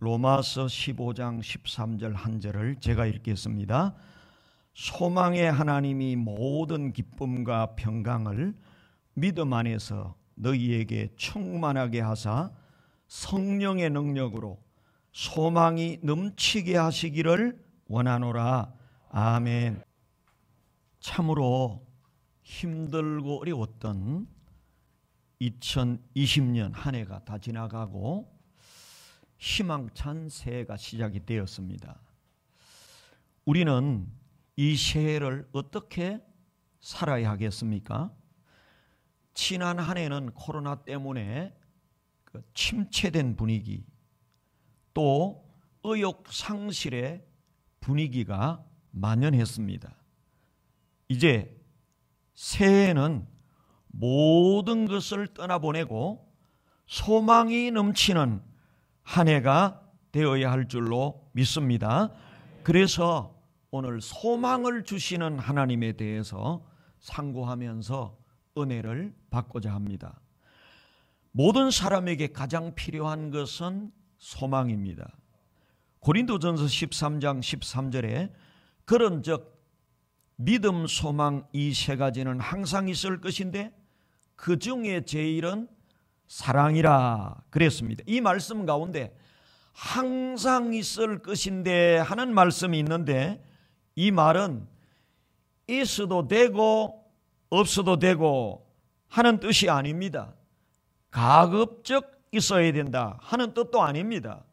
로마서 15장 13절 한 절을 제가 읽겠습니다. 소망의 하나님이 모든 기쁨과 평강을 믿음 안에서 너희에게 충만하게 하사 성령의 능력으로 소망이 넘치게 하시기를 원하노라. 아멘. 참으로 힘들고 어려웠던 2020년 한 해가 다 지나가고 희망찬 새해가 시작이 되었습니다. 우리는 이 새해를 어떻게 살아야 하겠습니까? 지난 한 해는 코로나 때문에 침체된 분위기, 또 의욕 상실의 분위기가 만연했습니다. 이제 새해에는 모든 것을 떠나보내고 소망이 넘치는 한 해가 되어야 할 줄로 믿습니다. 그래서 오늘 소망을 주시는 하나님에 대해서 상고하면서 은혜를 받고자 합니다. 모든 사람에게 가장 필요한 것은 소망입니다. 고린도전서 13장 13절에 그런즉 믿음, 소망 이 세 가지는 항상 있을 것인데 그 중에 제일은 사랑이라 그랬습니다. 이 말씀 가운데 항상 있을 것인데 하는 말씀이 있는데 이 말은 있어도 되고 없어도 되고 하는 뜻이 아닙니다. 가급적 있어야 된다 하는 뜻도 아닙니다.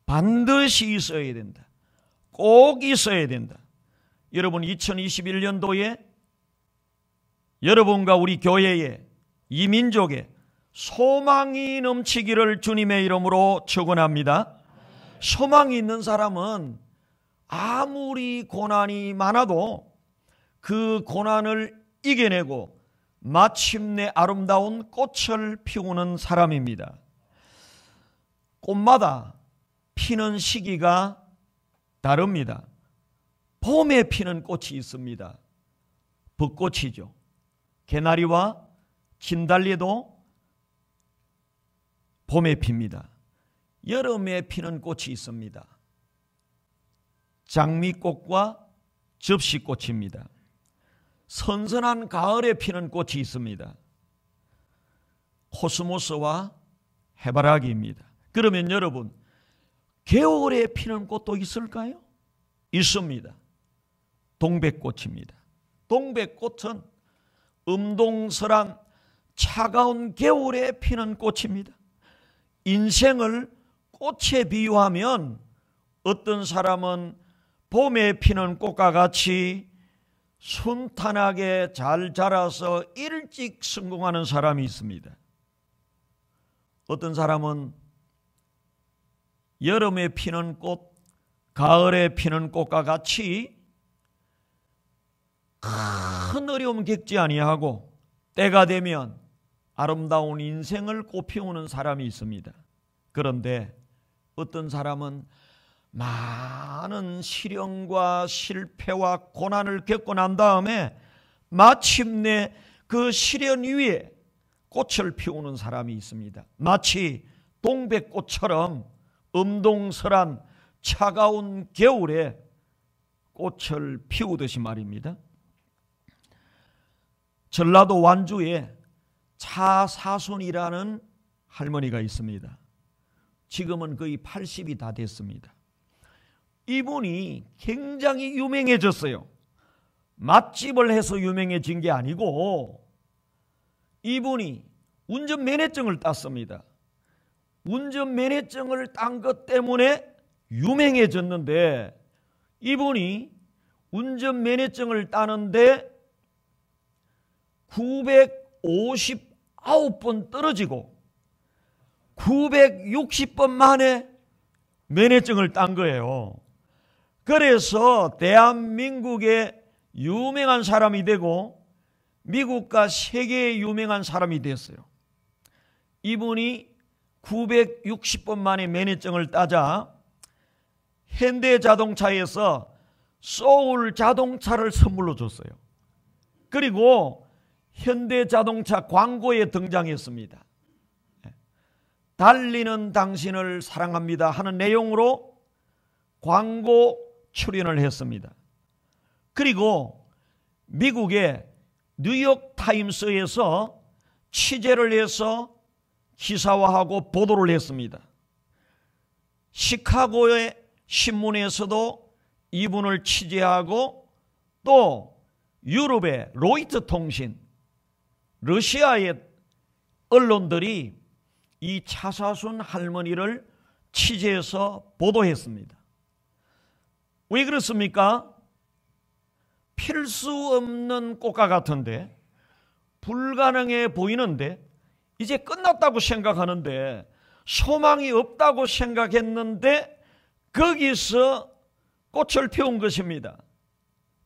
반드시 있어야 된다. 꼭 있어야 된다. 여러분 2021년도에 여러분과 우리 교회에 이 민족에 소망이 넘치기를 주님의 이름으로 축원합니다. 소망이 있는 사람은 아무리 고난이 많아도 그 고난을 이겨내고 마침내 아름다운 꽃을 피우는 사람입니다. 꽃마다 피는 시기가 다릅니다. 봄에 피는 꽃이 있습니다. 벚꽃이죠. 개나리와 진달래도 봄에 핍니다. 여름에 피는 꽃이 있습니다. 장미꽃과 접시꽃입니다. 선선한 가을에 피는 꽃이 있습니다. 코스모스와 해바라기입니다. 그러면 여러분, 겨울에 피는 꽃도 있을까요? 있습니다. 동백꽃입니다. 동백꽃은 음동설한 차가운 겨울에 피는 꽃입니다. 인생을 꽃에 비유하면 어떤 사람은 봄에 피는 꽃과 같이 순탄하게 잘 자라서 일찍 성공하는 사람이 있습니다. 어떤 사람은 여름에 피는 꽃, 가을에 피는 꽃과 같이 큰 어려움 겪지 아니하고 때가 되면 아름다운 인생을 꽃피우는 사람이 있습니다. 그런데 어떤 사람은 많은 시련과 실패와 고난을 겪고 난 다음에 마침내 그 시련 위에 꽃을 피우는 사람이 있습니다. 마치 동백꽃처럼 음동설한 차가운 겨울에 꽃을 피우듯이 말입니다. 전라도 완주에 차사손이라는 할머니가 있습니다. 지금은 거의 80이 다 됐습니다. 이분이 굉장히 유명해졌어요. 맛집을 해서 유명해진 게 아니고 이분이 운전면허증을 땄습니다. 운전면허증을 딴 것 때문에 유명해졌는데 이분이 운전면허증을 따는데 959번 떨어지고 960번 만에 면허증을 딴 거예요. 그래서 대한민국의 유명한 사람이 되고 미국과 세계에 유명한 사람이 됐어요. 이분이 960번 만에 면허증을 따자 현대자동차에서 소울 자동차를 선물로 줬어요. 그리고 현대자동차 광고에 등장했습니다. 달리는 당신을 사랑합니다 하는 내용으로 광고 출연을 했습니다. 그리고 미국의 뉴욕 타임스에서 취재를 해서 기사화하고 보도를 했습니다. 시카고의 신문에서도 이분을 취재하고 또 유럽의 로이터 통신, 러시아의 언론들이 이 차사순 할머니를 취재해서 보도했습니다. 왜 그렇습니까? 필 수 없는 꽃과 같은데, 불가능해 보이는데, 이제 끝났다고 생각하는데, 소망이 없다고 생각했는데 거기서 꽃을 피운 것입니다.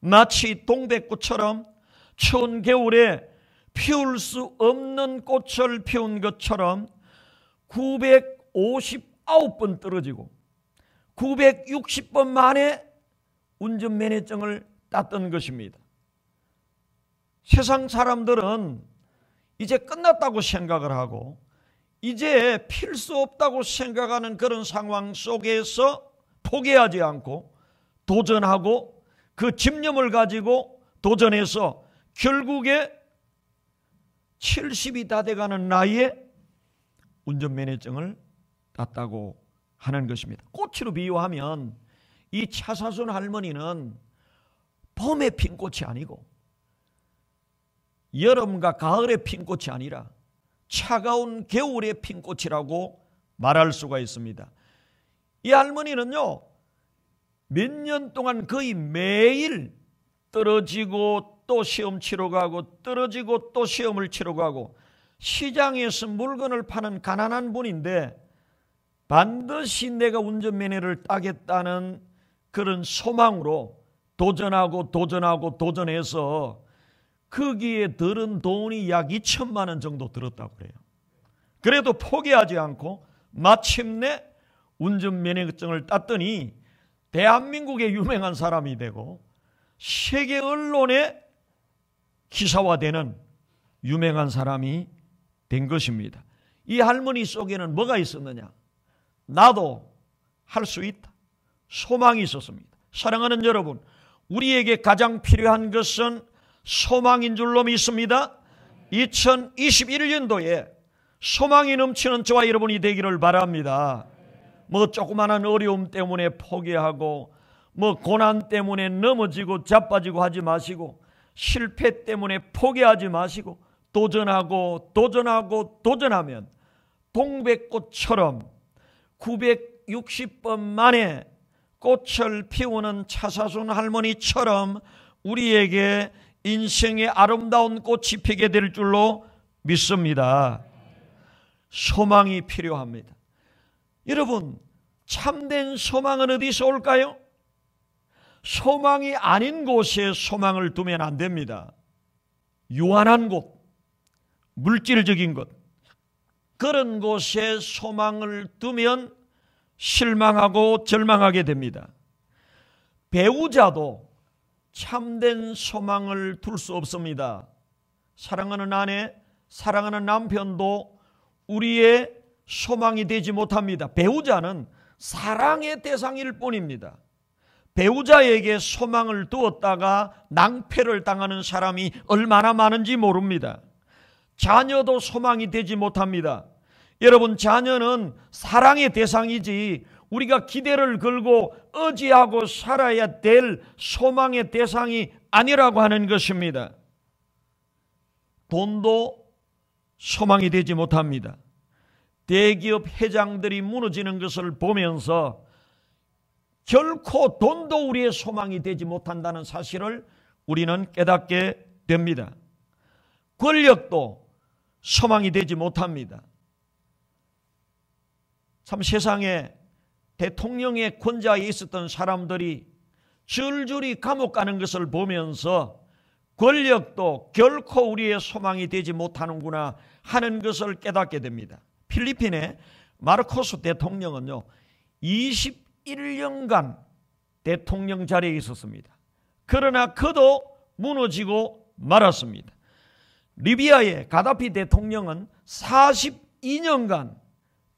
마치 동백꽃처럼 추운 겨울에 피울 수 없는 꽃을 피운 것처럼 959번 떨어지고 960번 만에 운전면허증을 땄던 것입니다. 세상 사람들은 이제 끝났다고 생각을 하고 이제 필 수 없다고 생각하는 그런 상황 속에서 포기하지 않고 도전하고 그 집념을 가지고 도전해서 결국에 70이 다 돼가는 나이에 운전면허증을 땄다고 하는 것입니다. 꽃으로 비유하면 이 차사순 할머니는 봄에 핀 꽃이 아니고 여름과 가을에 핀 꽃이 아니라 차가운 겨울에 핀 꽃이라고 말할 수가 있습니다. 이 할머니는요, 몇 년 동안 거의 매일 떨어지고 또 시험 치러 가고 떨어지고 또 시험을 치러 가고 시장에서 물건을 파는 가난한 분인데 반드시 내가 운전면허를 따겠다는 그런 소망으로 도전해서 거기에 들은 돈이 약 2천만 원 정도 들었다고 그래요. 그래도 포기하지 않고 마침내 운전면허증을 땄더니 대한민국의 유명한 사람이 되고 세계 언론에 기사화되는 유명한 사람이 된 것입니다. 이 할머니 속에는 뭐가 있었느냐? 나도 할 수 있다. 소망이 있었습니다. 사랑하는 여러분, 우리에게 가장 필요한 것은 소망인 줄로 믿습니다. 2021년도에 소망이 넘치는 저와 여러분이 되기를 바랍니다. 뭐 조그마한 어려움 때문에 포기하고 뭐 고난 때문에 넘어지고 자빠지고 하지 마시고 실패 때문에 포기하지 마시고 도전하면 동백꽃처럼 960번 만에 꽃을 피우는 차사순 할머니처럼 우리에게 인생의 아름다운 꽃이 피게 될 줄로 믿습니다. 소망이 필요합니다. 여러분, 참된 소망은 어디서 올까요? 소망이 아닌 곳에 소망을 두면 안 됩니다. 유한한 곳, 물질적인 것, 그런 곳에 소망을 두면 실망하고 절망하게 됩니다. 배우자도 참된 소망을 둘 수 없습니다. 사랑하는 아내, 사랑하는 남편도 우리의 소망이 되지 못합니다. 배우자는 사랑의 대상일 뿐입니다. 배우자에게 소망을 두었다가 낭패를 당하는 사람이 얼마나 많은지 모릅니다. 자녀도 소망이 되지 못합니다. 여러분, 자녀는 사랑의 대상이지 우리가 기대를 걸고 의지하고 살아야 될 소망의 대상이 아니라고 하는 것입니다. 돈도 소망이 되지 못합니다. 대기업 회장들이 무너지는 것을 보면서 결코 돈도 우리의 소망이 되지 못한다는 사실을 우리는 깨닫게 됩니다. 권력도 소망이 되지 못합니다. 참 세상에 대통령의 권좌에 있었던 사람들이 줄줄이 감옥 가는 것을 보면서 권력도 결코 우리의 소망이 되지 못하는구나 하는 것을 깨닫게 됩니다. 필리핀의 마르코스 대통령은요, 21년간 대통령 자리에 있었습니다. 그러나 그도 무너지고 말았습니다. 리비아의 가다피 대통령은 42년간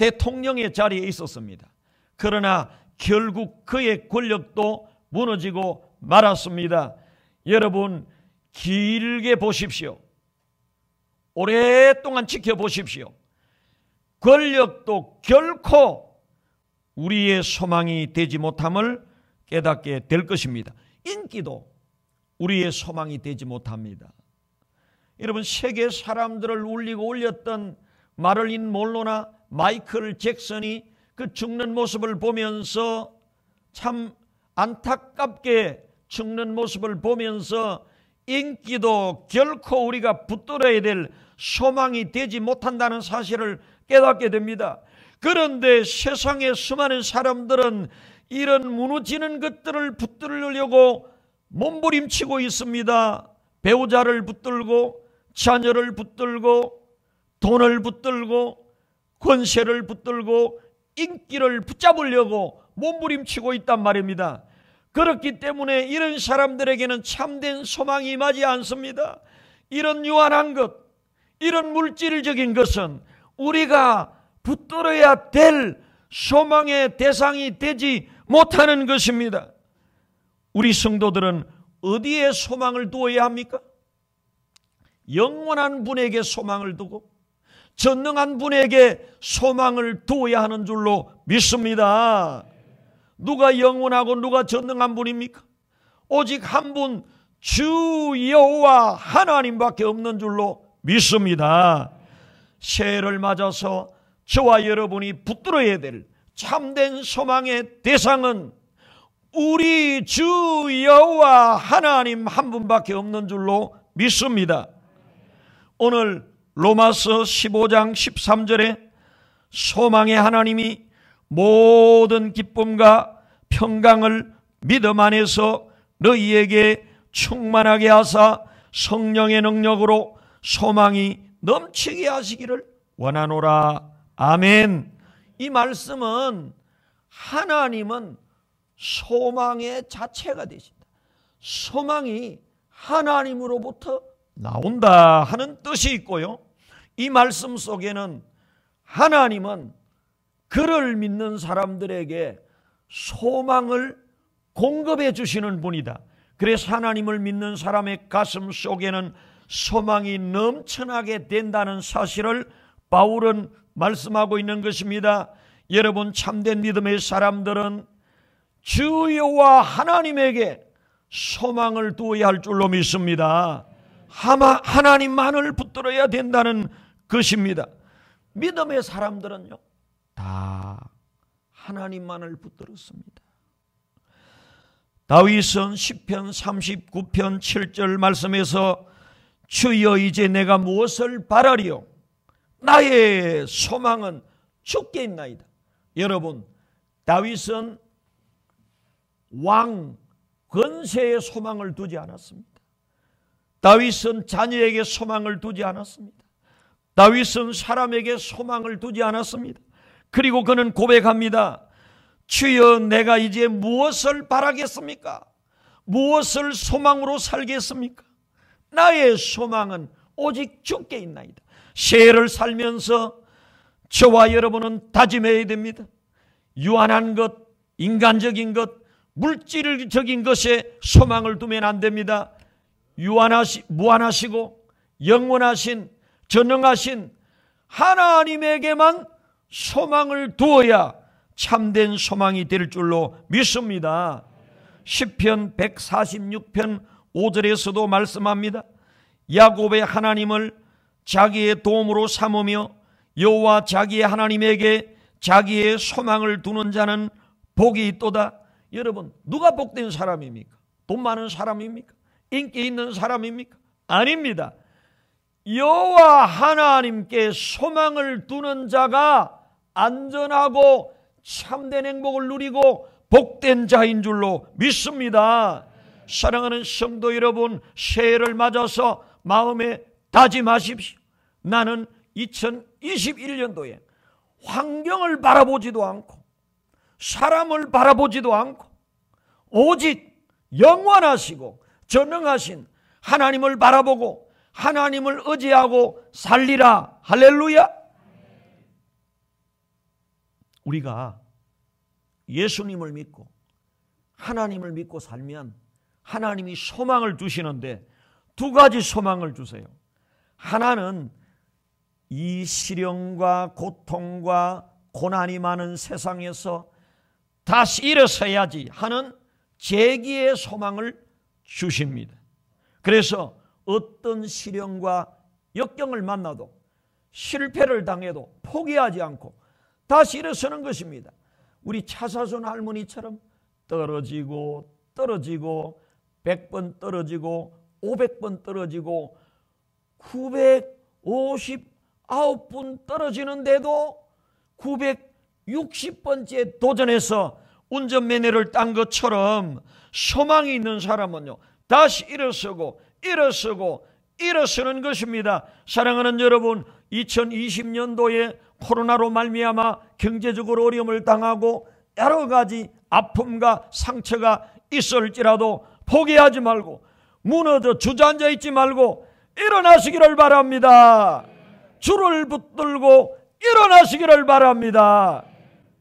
대통령의 자리에 있었습니다. 그러나 결국 그의 권력도 무너지고 말았습니다. 여러분, 길게 보십시오. 오랫동안 지켜보십시오. 권력도 결코 우리의 소망이 되지 못함을 깨닫게 될 것입니다. 인기도 우리의 소망이 되지 못합니다. 여러분, 세계 사람들을 울리고 올렸던 마릴린 monroe나 마이클 잭슨이 그 죽는 모습을 보면서 참 안타깝게 죽는 모습을 보면서 인기도 결코 우리가 붙들어야 될 소망이 되지 못한다는 사실을 깨닫게 됩니다. 그런데 세상의 수많은 사람들은 이런 무너지는 것들을 붙들려고 몸부림치고 있습니다. 배우자를 붙들고, 자녀를 붙들고, 돈을 붙들고, 권세를 붙들고, 인기를 붙잡으려고 몸부림치고 있단 말입니다. 그렇기 때문에 이런 사람들에게는 참된 소망이 임하지 않습니다. 이런 유한한 것, 이런 물질적인 것은 우리가 붙들어야 될 소망의 대상이 되지 못하는 것입니다. 우리 성도들은 어디에 소망을 두어야 합니까? 영원한 분에게 소망을 두고 전능한 분에게 소망을 두어야 하는 줄로 믿습니다. 누가 영원하고 누가 전능한 분입니까? 오직 한 분, 주 여호와 하나님밖에 없는 줄로 믿습니다. 새해를 맞아서 저와 여러분이 붙들어야 될 참된 소망의 대상은 우리 주 여호와 하나님 한 분밖에 없는 줄로 믿습니다. 오늘 로마서 15장 13절에 소망의 하나님이 모든 기쁨과 평강을 믿음 안에서 너희에게 충만하게 하사 성령의 능력으로 소망이 넘치게 하시기를 원하노라. 아멘. 이 말씀은 하나님은 소망의 자체가 되신다. 소망이 하나님으로부터 나온다 하는 뜻이 있고요. 이 말씀 속에는 하나님은 그를 믿는 사람들에게 소망을 공급해 주시는 분이다. 그래서 하나님을 믿는 사람의 가슴 속에는 소망이 넘쳐나게 된다는 사실을 바울은 말씀하고 있는 것입니다. 여러분, 참된 믿음의 사람들은 주 여호와 하나님에게 소망을 두어야 할 줄로 믿습니다. 하나님만을 붙들어야 된다는 것입니다. 믿음의 사람들은요, 다 하나님만을 붙들었습니다. 다윗은 시편 39편 7절 말씀에서 주여 이제 내가 무엇을 바라리요? 나의 소망은 주께 있나이다. 여러분, 다윗은 왕, 권세에 소망을 두지 않았습니다. 다윗은 자녀에게 소망을 두지 않았습니다. 다윗은 사람에게 소망을 두지 않았습니다. 그리고 그는 고백합니다. 주여 내가 이제 무엇을 바라겠습니까? 무엇을 소망으로 살겠습니까? 나의 소망은 오직 주께 있나이다. 새해를 살면서 저와 여러분은 다짐해야 됩니다. 유한한 것, 인간적인 것, 물질적인 것에 소망을 두면 안 됩니다. 무한하시고 영원하신 전능하신 하나님에게만 소망을 두어야 참된 소망이 될 줄로 믿습니다. 시편 146편 5절에서도 말씀합니다. 야곱의 하나님을 자기의 도움으로 삼으며 여호와 자기의 하나님에게 자기의 소망을 두는 자는 복이 있도다. 여러분, 누가 복된 사람입니까? 돈 많은 사람입니까? 인기 있는 사람입니까? 아닙니다. 여호와 하나님께 소망을 두는 자가 안전하고 참된 행복을 누리고 복된 자인 줄로 믿습니다. 사랑하는 성도 여러분, 새해를 맞아서 마음에 다짐하십시오. 나는 2021년도에 환경을 바라보지도 않고 사람을 바라보지도 않고 오직 영원하시고 전능하신 하나님을 바라보고 하나님을 의지하고 살리라. 할렐루야. 우리가 예수님을 믿고 하나님을 믿고 살면 하나님이 소망을 주시는데 두 가지 소망을 주세요. 하나는 이 시련과 고통과 고난이 많은 세상에서 다시 일어서야지 하는 재기의 소망을 주십니다. 그래서 어떤 시련과 역경을 만나도 실패를 당해도 포기하지 않고 다시 일어서는 것입니다. 우리 차사손 할머니처럼 떨어지고 100번 떨어지고 500번 떨어지고 959번 떨어지는데도 960번째 도전해서 운전면허를 딴 것처럼 소망이 있는 사람은요, 다시 일어서는 것입니다. 사랑하는 여러분, 2020년도에 코로나로 말미암아 경제적으로 어려움을 당하고 여러 가지 아픔과 상처가 있을지라도 포기하지 말고 무너져 주저앉아 있지 말고 일어나시기를 바랍니다. 주를 붙들고 일어나시기를 바랍니다.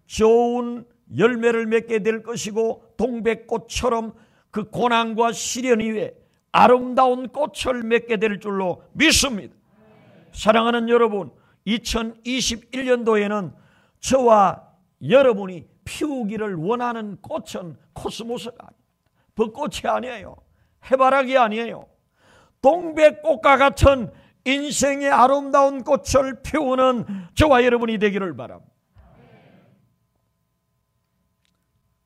좋은 열매를 맺게 될 것이고 동백꽃처럼 그 고난과 시련 이후에 아름다운 꽃을 맺게 될 줄로 믿습니다. 사랑하는 여러분, 2021년도에는 저와 여러분이 피우기를 원하는 꽃은 코스모스가 아닙니다. 벚꽃이 아니에요. 해바라기 아니에요. 동백꽃과 같은 인생의 아름다운 꽃을 피우는 저와 여러분이 되기를 바랍니다.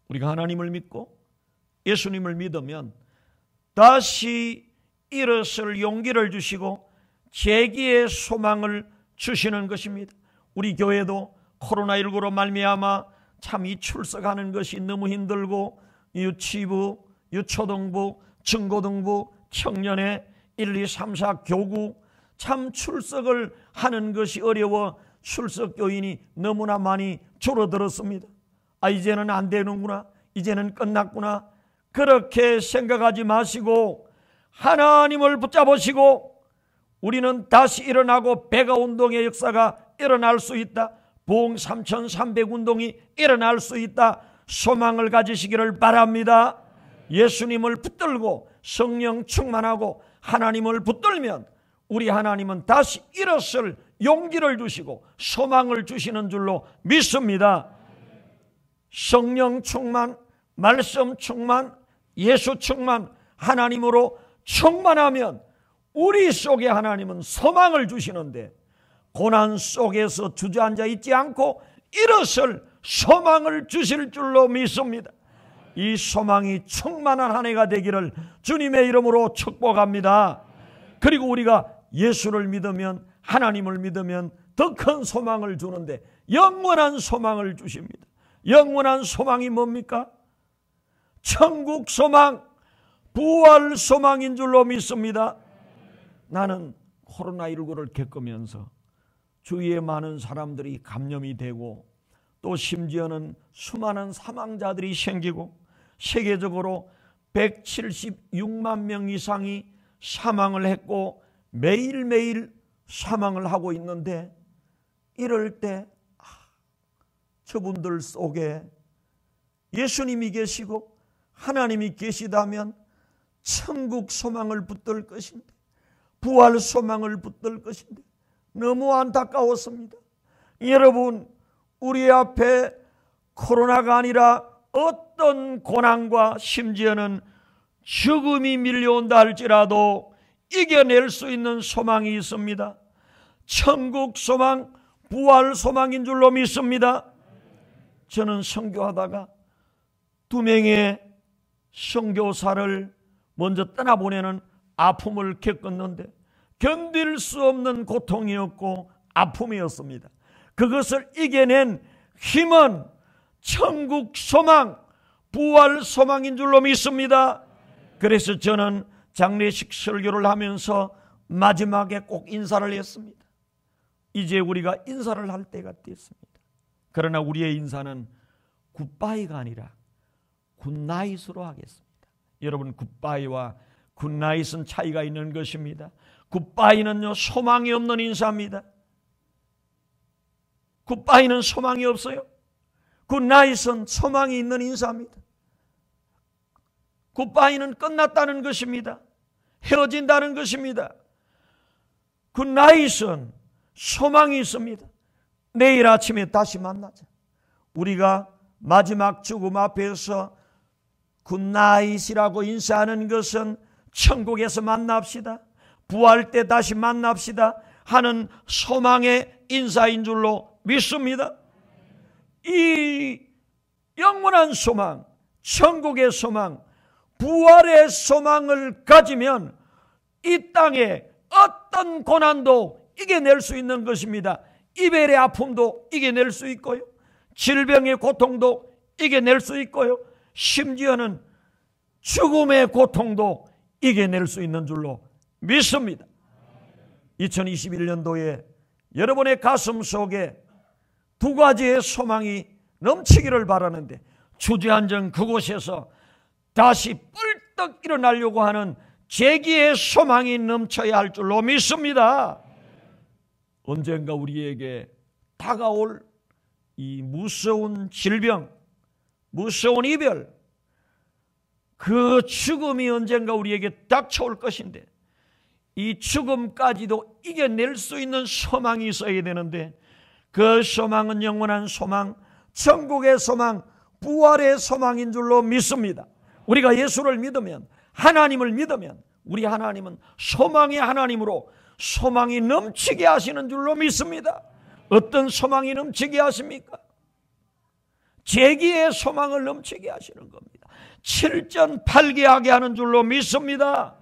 우리가 하나님을 믿고 예수님을 믿으면 다시 일어설 용기를 주시고 재기의 소망을 주시는 것입니다. 우리 교회도 코로나19로 말미암아 참 이 출석하는 것이 너무 힘들고 유치부, 유초등부, 중고등부, 청년회 1, 2, 3, 4 교구 참 출석을 하는 것이 어려워 출석교인이 너무나 많이 줄어들었습니다. 이제는 안 되는구나, 이제는 끝났구나, 그렇게 생각하지 마시고 하나님을 붙잡으시고 우리는 다시 일어나고 백야운동의 역사가 일어날 수 있다, 부흥 3300 운동이 일어날 수 있다, 소망을 가지시기를 바랍니다. 예수님을 붙들고 성령 충만하고 하나님을 붙들면 우리 하나님은 다시 일어설 용기를 주시고 소망을 주시는 줄로 믿습니다. 성령 충만, 말씀 충만, 예수 충만, 하나님으로 충만하면 우리 속에 하나님은 소망을 주시는데 고난 속에서 주저앉아 있지 않고 일어설 소망을 주실 줄로 믿습니다. 이 소망이 충만한 한 해가 되기를 주님의 이름으로 축복합니다. 그리고 우리가 예수를 믿으면, 하나님을 믿으면 더 큰 소망을 주는데 영원한 소망을 주십니다. 영원한 소망이 뭡니까? 천국 소망, 부활 소망인 줄로 믿습니다. 나는 코로나19를 겪으면서 주위에 많은 사람들이 감염이 되고 또 심지어는 수많은 사망자들이 생기고 세계적으로 176만 명 이상이 사망을 했고 매일매일 사망을 하고 있는데 이럴 때 저분들 속에 예수님이 계시고 하나님이 계시다면 천국 소망을 붙들 것인데, 부활 소망을 붙들 것인데 너무 안타까웠습니다. 여러분, 우리 앞에 코로나가 아니라 어떤 고난과 심지어는 죽음이 밀려온다 할지라도 이겨낼 수 있는 소망이 있습니다. 천국 소망, 부활 소망인 줄로 믿습니다. 저는 선교하다가 2명의 선교사를 먼저 떠나보내는 아픔을 겪었는데 견딜 수 없는 고통이었고 아픔이었습니다. 그것을 이겨낸 힘은 천국 소망, 부활 소망인 줄로 믿습니다. 그래서 저는 장례식 설교를 하면서 마지막에 꼭 인사를 했습니다. 이제 우리가 인사를 할 때가 됐습니다. 그러나 우리의 인사는 굿바이가 아니라 굿나잇으로 하겠습니다. 여러분, 굿바이와 굿나잇은 차이가 있는 것입니다. 굿바이는요, 소망이 없는 인사입니다. 굿바이는 소망이 없어요. 굿나잇은 소망이 있는 인사입니다. 굿바이는 끝났다는 것입니다. 헤어진다는 것입니다. 굿나잇은 소망이 있습니다. 내일 아침에 다시 만나자. 우리가 마지막 죽음 앞에서 굿나잇이라고 인사하는 것은 천국에서 만납시다, 부활 때 다시 만납시다 하는 소망의 인사인 줄로 믿습니다. 이 영원한 소망, 천국의 소망, 부활의 소망을 가지면 이 땅에 어떤 고난도 이겨낼 수 있는 것입니다. 이별의 아픔도 이겨낼 수 있고요, 질병의 고통도 이겨낼 수 있고요, 심지어는 죽음의 고통도 이겨낼 수 있는 줄로 믿습니다. 2021년도에 여러분의 가슴 속에 두 가지의 소망이 넘치기를 바라는데, 주저앉은 그곳에서 다시 뿔떡 일어나려고 하는 재기의 소망이 넘쳐야 할 줄로 믿습니다. 언젠가 우리에게 다가올 이 무서운 질병, 무서운 이별, 그 죽음이 언젠가 우리에게 닥쳐올 것인데, 이 죽음까지도 이겨낼 수 있는 소망이 있어야 되는데, 그 소망은 영원한 소망, 천국의 소망, 부활의 소망인 줄로 믿습니다. 우리가 예수를 믿으면, 하나님을 믿으면, 우리 하나님은 소망의 하나님으로 소망이 넘치게 하시는 줄로 믿습니다. 어떤 소망이 넘치게 하십니까? 재기의 소망을 넘치게 하시는 겁니다. 7전8개하게 하는 줄로 믿습니다.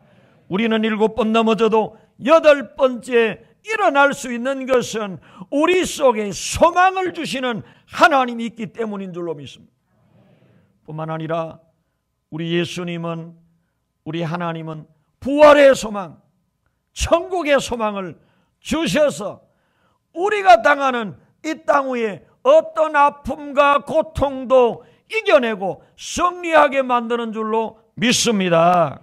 우리는 7번 넘어져도 8번째 일어날 수 있는 것은 우리 속에 소망을 주시는 하나님이 있기 때문인 줄로 믿습니다. 뿐만 아니라 우리 예수님은, 우리 하나님은 부활의 소망, 천국의 소망을 주셔서 우리가 당하는 이 땅 위에 어떤 아픔과 고통도 이겨내고 승리하게 만드는 줄로 믿습니다.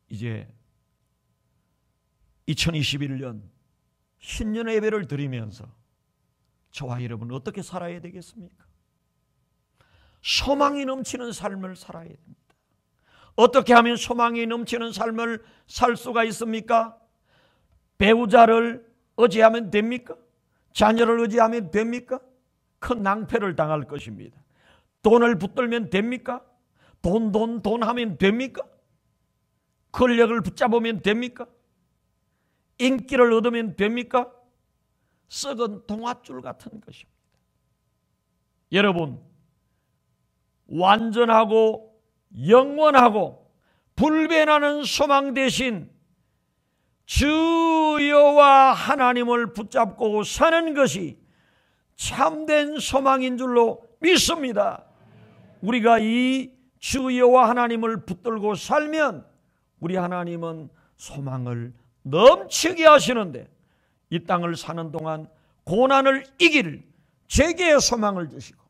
이제 2021년 신년의 예배를 드리면서 저와 여러분 어떻게 살아야 되겠습니까? 소망이 넘치는 삶을 살아야 됩니다. 어떻게 하면 소망이 넘치는 삶을 살 수가 있습니까? 배우자를 의지하면 됩니까? 자녀를 의지하면 됩니까? 큰 낭패를 당할 것입니다. 돈을 붙들면 됩니까? 돈 하면 됩니까? 권력을 붙잡으면 됩니까? 인기를 얻으면 됩니까? 썩은 동아줄 같은 것입니다. 여러분, 완전하고 영원하고 불변하는 소망 대신 주 여호와 하나님을 붙잡고 사는 것이 참된 소망인 줄로 믿습니다. 우리가 이 주 여호와 하나님을 붙들고 살면 우리 하나님은 소망을 넘치게 하시는데, 이 땅을 사는 동안 고난을 이길 재기의 소망을 주시고,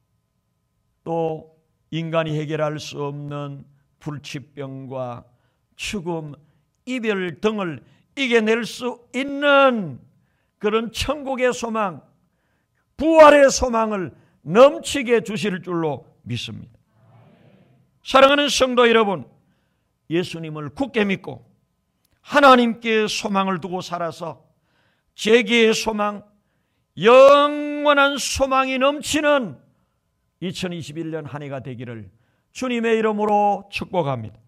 또 인간이 해결할 수 없는 불치병과 죽음, 이별 등을 이겨낼 수 있는 그런 천국의 소망, 부활의 소망을 넘치게 주실 줄로 믿습니다. 사랑하는 성도 여러분, 예수님을 굳게 믿고 하나님께 소망을 두고 살아서 재기의 소망, 영원한 소망이 넘치는 2021년 한 해가 되기를 주님의 이름으로 축복합니다.